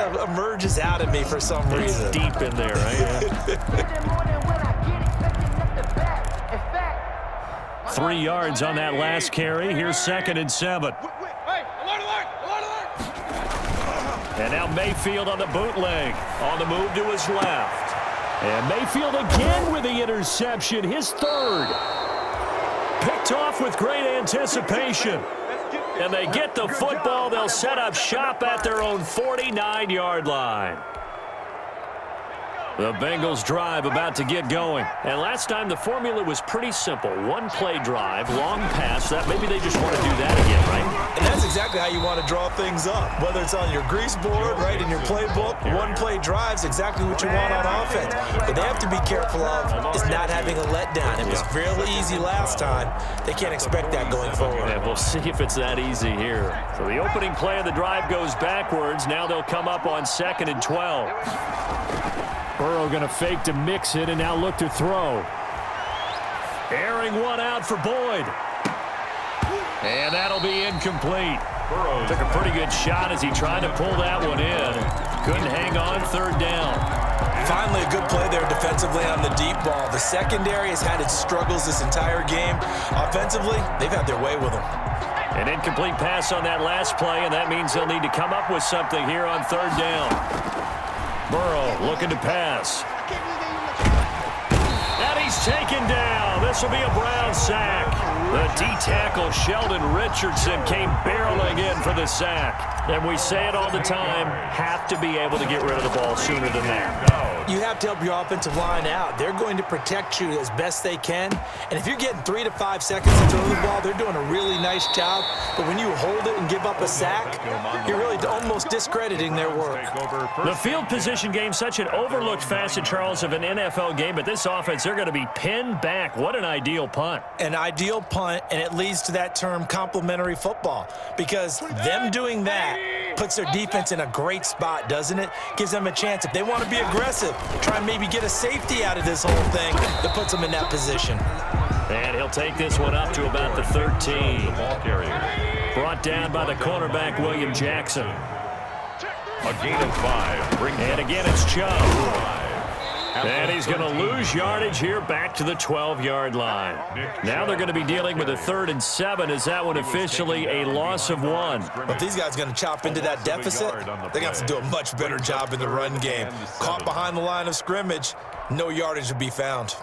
of emerges out of me for some reason. It's deep in there, right? 3 yards on that last carry. Here's 2nd and 7. And now Mayfield on the bootleg. On the move to his left. And Mayfield again with the interception. His 3rd. Picked off with great anticipation. And they get the football. They'll set up shop at their own 49-yard line. The Bengals drive about to get going. And last time the formula was pretty simple. 1-play drive, long pass. That maybe they just want to do that again, right? And that's exactly how you want to draw things up. Whether it's on your grease board, right, in your playbook, 1-play drive's exactly what you want on offense. But they have to be careful of is not having a letdown. It was fairly easy last time. They can't expect that going forward. Yeah, we'll see if it's that easy here. So the opening play of the drive goes backwards. Now they'll come up on 2nd and 12. Burrow going to fake to mix it and now look to throw. Airing one out for Boyd. And that'll be incomplete. Burrow took a pretty good shot as he tried to pull that one in. Couldn't hang on 3rd down. Finally, a good play there defensively on the deep ball. The secondary has had its struggles this entire game. Offensively, they've had their way with them. An incomplete pass on that last play, and that means they'll need to come up with something here on 3rd down. Burrow looking to pass. And he's taken down. This will be a Brown sack. The D-tackle Sheldon Richardson came barreling in for the sack. And we say it all the time, have to be able to get rid of the ball sooner than that. You have to help your offensive line out. They're going to protect you as best they can. And if you're getting 3 to 5 seconds to throw the ball, they're doing a really nice job. But when you hold it and give up a sack, you're really almost discrediting their work. The field position game, such an overlooked facet, Charles, of an NFL game. But this offense, they're going to be pinned back. What an ideal punt. An ideal punt, and it leads to that term complementary football. Because them doing that puts their defense in a great spot, doesn't it? Gives them a chance. If they want to be aggressive, try and maybe get a safety out of this whole thing, that puts them in that position. And he'll take this one up to about the 13. Brought down by the cornerback, William Jackson. A gain of 5. And again, it's Chubb. And he's going to lose yardage here back to the 12-yard line. Now they're going to be dealing with a 3rd and 7. Is that one officially a loss of 1? But these guys are going to chop into that deficit. They're going to have to do a much better job in the run game. Caught behind the line of scrimmage, no yardage to be found.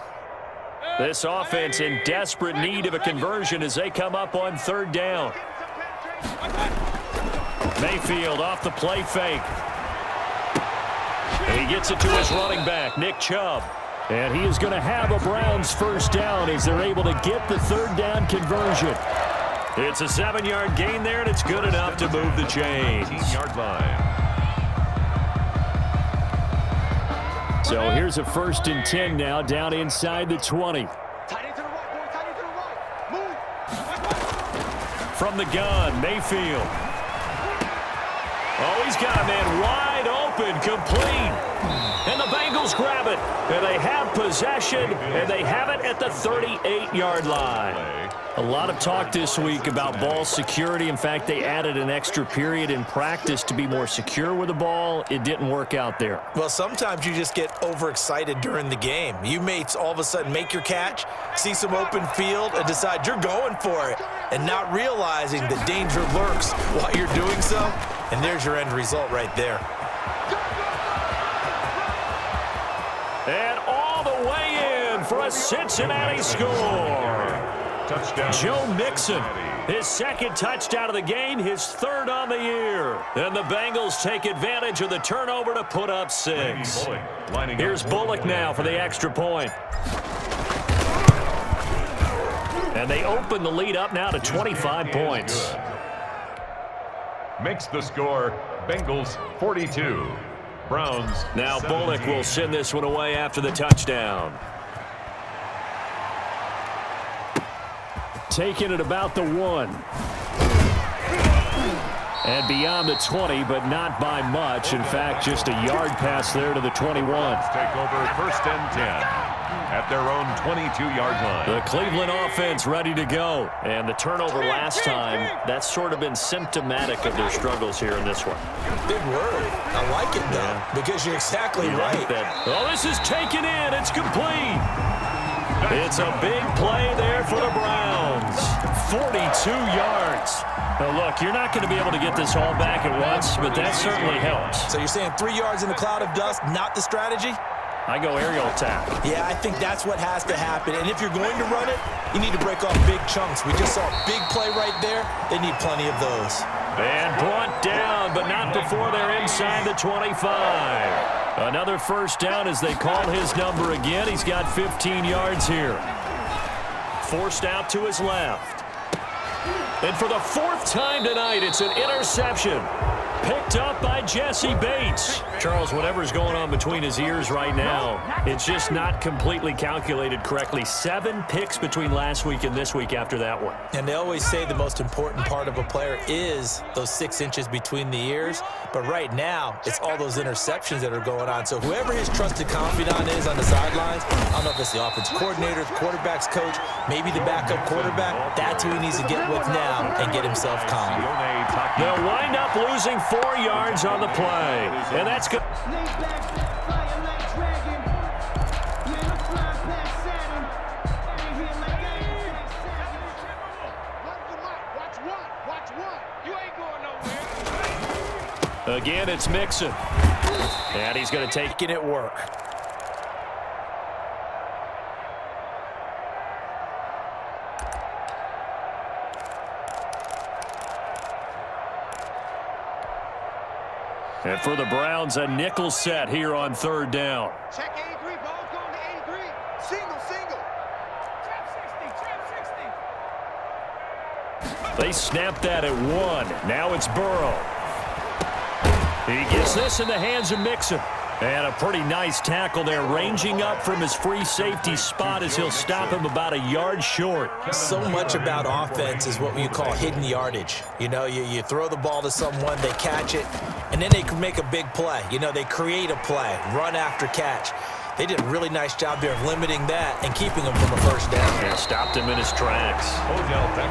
This offense in desperate need of a conversion as they come up on 3rd down. Mayfield off the play fake. And he gets it to his running back, Nick Chubb. And he is going to have a Browns 1st down as they're able to get the 3rd down conversion. It's a 7-yard gain there, and it's good enough to move the chains. 18-yard line. So here's a 1st and 10 now, down inside the 20. From the gun, Mayfield. Oh, he's got a man wide open, complete. And the Bengals grab it. And they have possession, and they have it at the 38-yard line. A lot of talk this week about ball security. In fact, they added an extra period in practice to be more secure with the ball. It didn't work out there. Well, sometimes you just get overexcited during the game. You may all of a sudden make your catch, see some open field, and decide you're going for it, and not realizing that danger lurks while you're doing so. And there's your end result right there. And all the way in for a Cincinnati score. Touchdown. Joe Mixon, his 2nd touchdown of the game, his 3rd on the year. And the Bengals take advantage of the turnover to put up 6. Here's Bullock now for the extra point. And they open the lead up now to 25 points. Makes the score Bengals 42. Browns. Now Bullock will send this one away after the touchdown. Taking it about the 1. And beyond the 20, but not by much. In fact, just a yard pass there to the 21. Take over 1st and 10. at their own 22-yard line. The Cleveland offense ready to go. And the turnover last time, that's sort of been symptomatic of their struggles here in this one. Big word. I like it, though, because you're exactly right. Oh, this is taken in. It's complete. It's a big play there for the Browns. 42 yards. Now, look, you're not going to be able to get this all back at once, but that certainly helps. So you're saying 3 yards in the cloud of dust, not the strategy? I go aerial attack. Yeah, I think that's what has to happen. And if you're going to run it, you need to break off big chunks. We just saw a big play right there. They need plenty of those. And brought down, but not before they're inside the 25. Another first down as they call his number again. He's got 15 yards here. Forced out to his left. And for the 4th time tonight, it's an interception. Picked up by Jesse Bates. Charles, whatever's going on between his ears right now, it's just not completely calculated correctly. 7 picks between last week and this week after that one. And they always say the most important part of a player is those 6 inches between the ears. But right now, it's all those interceptions that are going on. So whoever his trusted confidant is on the sidelines, I don't know if it's the offensive coordinator, the quarterback's coach, maybe the backup quarterback, that's who he needs to get with now and get himself calm. They'll wind up losing 4 yards on the play. And that's good. Again, it's Mixon. And he's going to take it work. And for the Browns, a nickel set here on 3rd down. Check 83, ball going to 83. Single. Trap 60. They snapped that at 1. Now it's Burrow. He gets this in the hands of Mixon. And a pretty nice tackle there, ranging up from his free safety spot as he'll stop him about a yard short. So much about offense is what you call hidden yardage. You know, you throw the ball to someone, they catch it, and then they can make a big play. You know, they create a play, run after catch. They did a really nice job there of limiting that and keeping him from a first down. And stopped him in his tracks.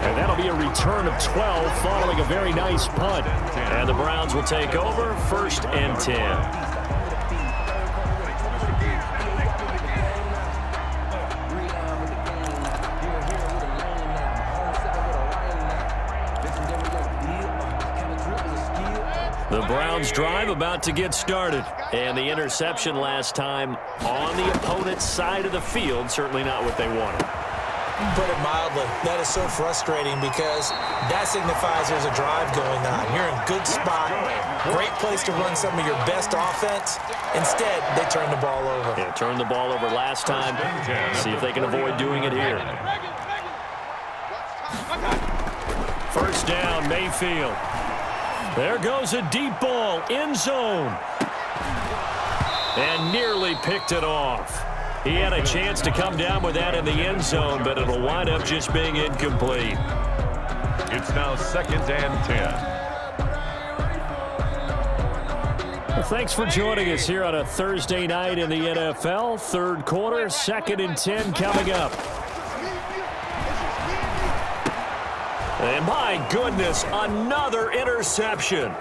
And that'll be a return of 12 following a very nice punt. And the Browns will take over 1st and 10. The Browns drive about to get started. And the interception last time on the opponent's side of the field, certainly not what they wanted. Put it mildly, that is so frustrating because that signifies there's a drive going on. You're in good spot, great place to run some of your best offense. Instead, they turn the ball over. Yeah, turned the ball over last time. See if they can avoid doing it here. First down, Mayfield. There goes a deep ball, end zone. And nearly picked it off. He had a chance to come down with that in the end zone, but it'll wind up just being incomplete. It's now 2nd and 10. Well, thanks for joining us here on a Thursday night in the NFL. 3rd quarter, 2nd and 10 coming up. And my goodness, another interception.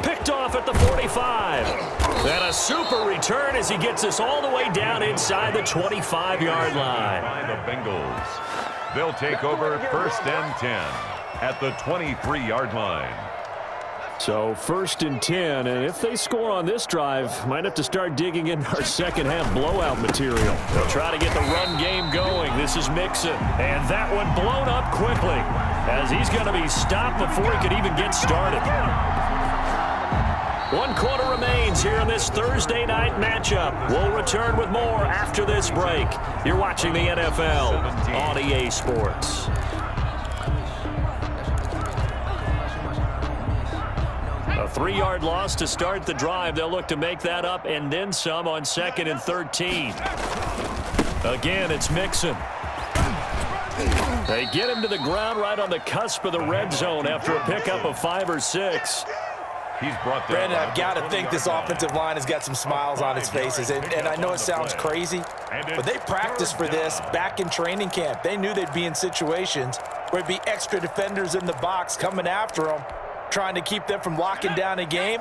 Picked off at the 45. And a super return as he gets us all the way down inside the 25-yard line. By the Bengals. They'll take over 1st and 10 at the 23-yard line. So 1st and 10, and if they score on this drive, might have to start digging in our second-half blowout material. They'll try to get the run game going. This is Mixon, and that one blown up quickly as he's going to be stopped before he could even get started. 1 quarter remains here in this Thursday night matchup. We'll return with more after this break. You're watching the NFL on EA Sports. A 3-yard loss to start the drive. They'll look to make that up and then some on 2nd and 13. Again, it's Mixon. They get him to the ground right on the cusp of the red zone after a pickup of 5 or 6. He's brought down. Brandon, I've got to think this offensive line has got some smiles on its faces. And I know it sounds crazy, But they practiced for this back in training camp. They knew they'd be in situations where there'd be extra defenders in the box coming after them, trying to keep them from locking down a game.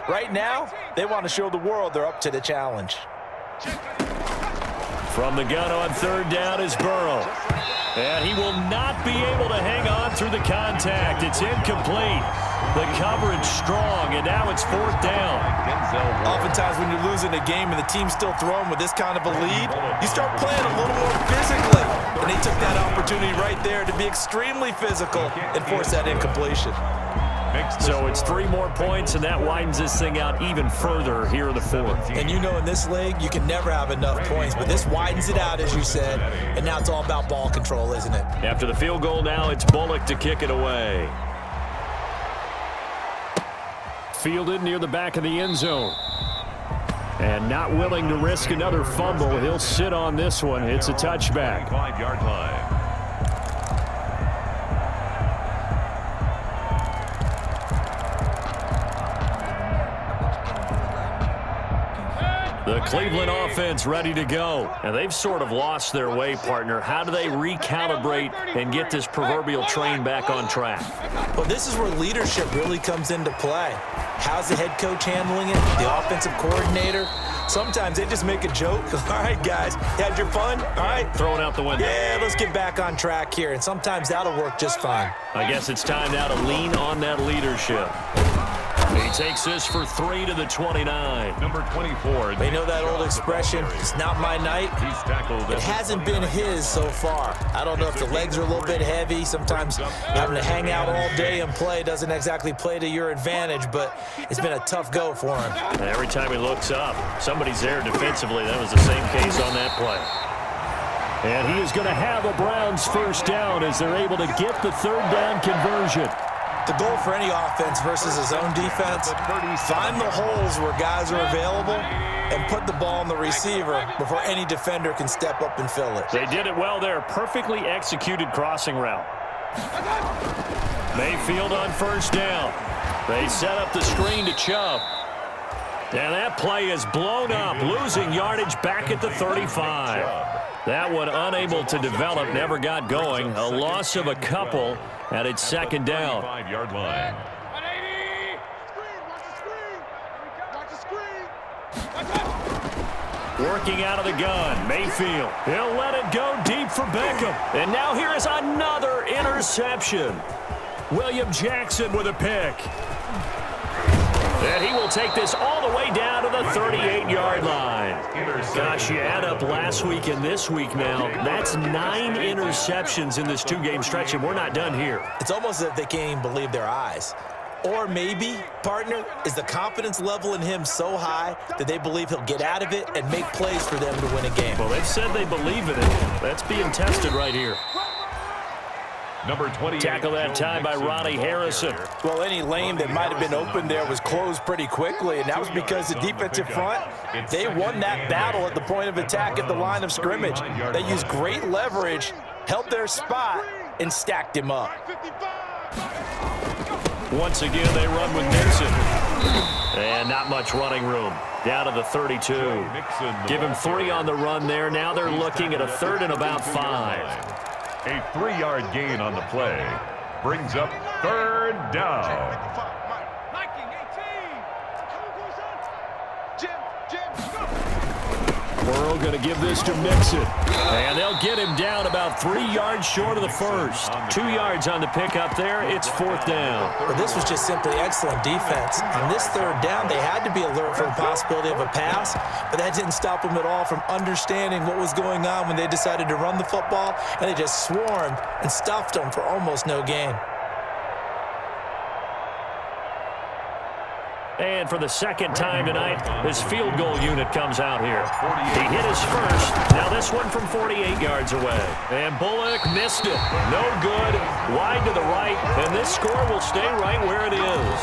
Right now, they want to show the world they're up to the challenge. From the gun on third down is Burrow. And he will not be able to hang on through the contact. It's incomplete. The coverage strong, and now it's fourth down. Oftentimes when you're losing a game and the team's still throwing with this kind of a lead, you start playing a little more physically. And they took that opportunity right there to be extremely physical and force that incompletion. So it's 3 more points, and that widens this thing out even further here in the fourth. And you know in this league, you can never have enough points, but this widens it out, as you said, and now it's all about ball control, isn't it? After the field goal now, it's Bullock to kick it away. Fielded near the back of the end zone. And not willing to risk another fumble. He'll sit on this one. It's a touchback. 5-yard line. The Cleveland offense ready to go. And they've sort of lost their way, partner. How do they recalibrate and get this proverbial train back on track? Well, this is where leadership really comes into play. How's the head coach handling it? The offensive coordinator? Sometimes they just make a joke. All right, guys, you had your fun? All right. Throw it out the window. Yeah, let's get back on track here. And sometimes that'll work just fine. I guess it's time now to lean on that leadership. He takes this for 3 to the 29. Number 24. You know that old expression, it's not my night? He's tackled. It hasn't been his so far. I don't know if the legs are a little bit heavy. Sometimes having to hang out all day and play doesn't exactly play to your advantage, but it's been a tough go for him. And every time he looks up, somebody's there defensively. That was the same case on that play. And he is going to have a Browns first down as they're able to get the third down conversion. The goal for any offense versus his own defense, find the holes where guys are available and put the ball on the receiver before any defender can step up and fill it. They did it well there. Perfectly executed crossing route. Mayfield on first down. They set up the screen to Chubb. And that play is blown up, losing yardage back at the 35. That one unable to develop, never got going. A loss of a couple, and it's second down. 5-yard line. Working out of the gun, Mayfield. He'll let it go deep for Beckham. And now here is another interception. William Jackson with a pick. And he will take this all the way down to the 38-yard line. Gosh, you add up last week and this week now, that's 9 interceptions in this 2-game stretch, and we're not done here. It's almost as if they can't even believe their eyes. Or maybe, partner, is the confidence level in him so high that they believe he'll get out of it and make plays for them to win a game. Well, they've said they believe in it. That's being tested right here. Number 20. Tackle that time by Ronnie Harrison. Well, any lane that might have been open there was closed pretty quickly, and that was because the defensive front, they won that battle at the point of attack at the line of scrimmage. They used great leverage, held their spot, and stacked him up. Once again, they run with Nixon. And not much running room. Down to the 32. Give him 3 on the run there. Now they're looking at a 3rd and about 5. A 3-yard gain on the play brings up 3rd down. Burrow going to give this to Mixon. And they'll get him down about 3 yards short of the first. 2 yards on the pickup there. It's 4th down. Well, this was just simply excellent defense. On this 3rd down, they had to be alert for the possibility of a pass, but that didn't stop them at all from understanding what was going on when they decided to run the football, and they just swarmed and stuffed them for almost no gain. And for the second time tonight, his field goal unit comes out here. He hit his first. Now this one from 48 yards away. And Bullock missed it. No good. Wide to the right. And this score will stay right where it is.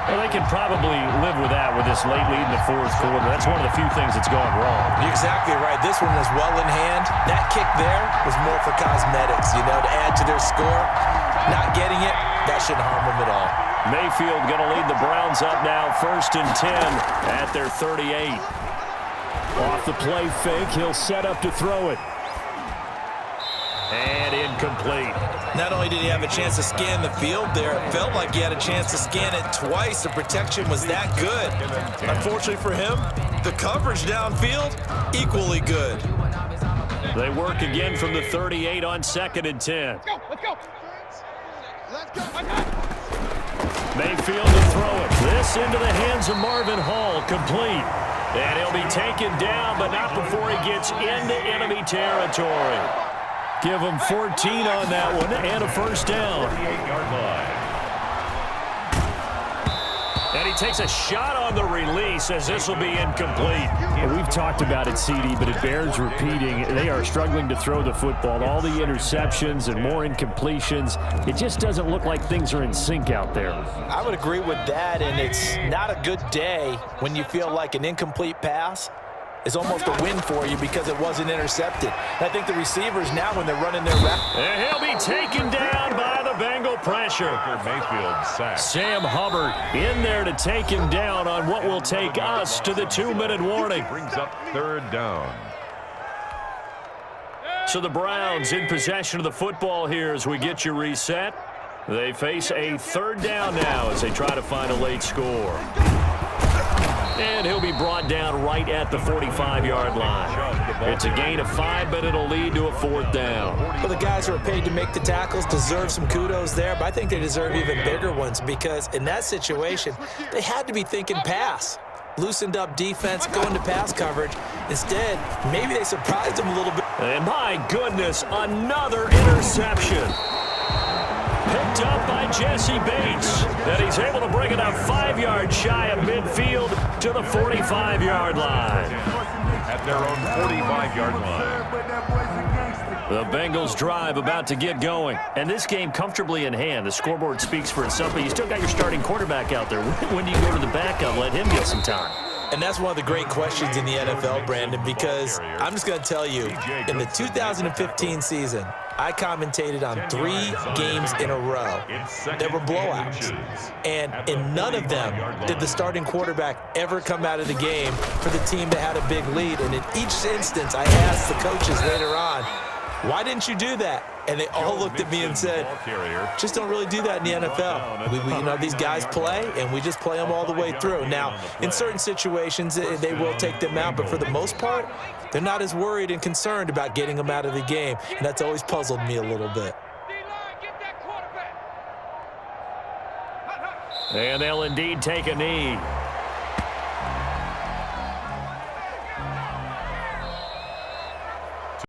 Well, they can probably live with that with this late lead in the 4th quarter. That's one of the few things that's gone wrong. You're exactly right. This one was well in hand. That kick there was more for cosmetics, to add to their score. Not getting it, that shouldn't harm them at all. Mayfield going to lead the Browns up now, 1st and 10 at their 38. Off the play fake, he'll set up to throw it. And incomplete. Not only did he have a chance to scan the field there, it felt like he had a chance to scan it twice. The protection was that good. Unfortunately for him, the coverage downfield, equally good. They work again from the 38 on 2nd and 10. Let's go. Let's go. Mayfield to throw it. This into the hands of Marvin Hall, complete. And he'll be taken down, but not before he gets into enemy territory. Give him 14 on that one and a first down. 48-yard line. And he takes a shot on the release as this will be incomplete. Well, we've talked about it, CD, but it bears repeating. They are struggling to throw the football. All the interceptions and more incompletions. It just doesn't look like things are in sync out there. I would agree with that, and it's not a good day when you feel like an incomplete pass is almost a win for you because it wasn't intercepted. I think the receivers now, when they're running their route, and he'll be taken down by the Bengal pressure. Mayfield sacked. Sam Hubbard in there to take him down on what will take us to the 2-minute warning. Brings up 3rd down. So the Browns in possession of the football here as we get you reset. They face a 3rd down now as they try to find a late score. And he'll be brought down right at the 45-yard line. It's a gain of 5, but it'll lead to a 4th down. well, the guys who are paid to make the tackles deserve some kudos there, but I think they deserve even bigger ones because in that situation, they had to be thinking pass. Loosened up defense, going to pass coverage. Instead, maybe they surprised them a little bit. And my goodness, another interception. Picked up by Jesse Bates. And he's able to bring it up 5 yards shy of midfield to the 45-yard line. At their own 45-yard line. The Bengals drive about to get going. And this game comfortably in hand. The scoreboard speaks for itself, but you still got your starting quarterback out there. When do you go to the backup, let him get some time? And that's one of the great questions in the NFL, Brandon, because I'm just going to tell you, in the 2015 season, I commentated on 3 games in a row. There were blowouts. And in none of them did the starting quarterback ever come out of the game for the team that had a big lead. And in each instance, I asked the coaches later on, why didn't you do that? And they all looked at me and said, just don't really do that in the NFL. You know, these guys play, and we just play them all the way through. Now, in certain situations, they will take them out, but for the most part, they're not as worried and concerned about getting them out of the game, and that's always puzzled me a little bit. And they'll indeed take a knee.